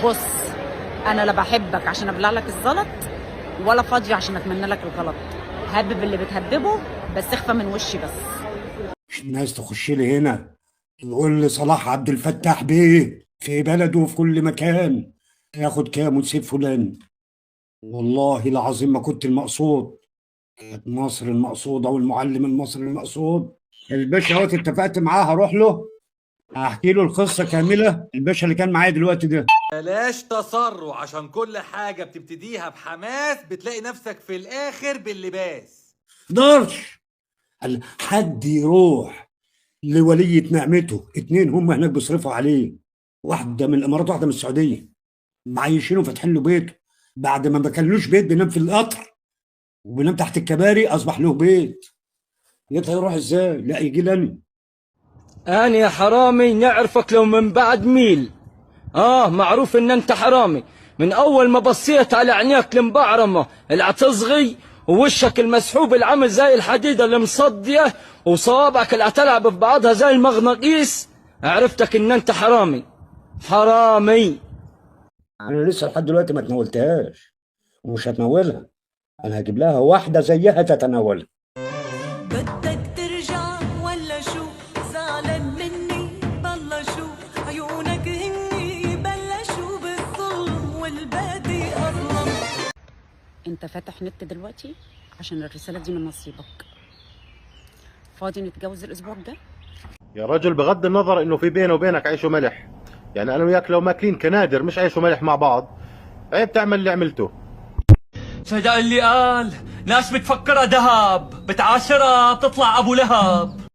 بص، انا لا بحبك عشان ابلع لك الزلط، ولا فاضيه عشان اتمنى لك الغلط. هبب اللي بتهببه، بس اخفى من وشي بس. مش الناس تخش لي هنا يقول لي صلاح عبد الفتاح بيه في بلده وفي كل مكان ياخد كام وتسيب فلان. والله العظيم ما كنت المقصود، كانت مصر المقصودة والمعلم المصري المقصود. الباشا اهوت اتفقت معاه هروح له، هحكي له القصة كاملة. الباشا اللي كان معايا دلوقتي ده بلاش تسرع، عشان كل حاجة بتبتديها بحماس بتلاقي نفسك في الآخر باللباس. مقدرش حد يروح لولية نعمته، اتنين هم هناك بيصرفوا عليه، واحدة من الإمارات واحدة من السعودية، معيشينه فاتحين له بيته. بعد ما كانلوش بيت بينام في القطر وبينام تحت الكباري، أصبح له بيت. يا يروح ازاي؟ لا يجي لنا. أنا يا حرامي نعرفك لو من بعد ميل. معروف إن أنت حرامي من أول ما بصيت على عينيك المبعرمة العتصغي ووشك المسحوب العامل زي الحديدة المصدية وصوابعك اللي هتلعب في بعضها زي المغناطيس. عرفتك إن أنت حرامي حرامي. أنا لسه لحد دلوقتي ما تناولتهاش ومش هتناولها. أنا هجيب لها واحدة زيها تتناولها. بدك ترجع ولا شو؟ زعلان مني بالله شو؟ عيونك هني بلشوا بالظلم والبادي أظلم. انت فاتح نت دلوقتي عشان الرساله دي من نصيبك. فاضي نتجوز الاسبوع ده؟ يا رجل بغض النظر انه في بينه وبينك عيش وملح، يعني انا وياك لو ماكلين كنادر مش عيش وملح مع بعض، عيب تعمل اللي عملته. صدق اللي قال ناس بتفكرها ذهب بتعاشرها بتطلع أبو لهب.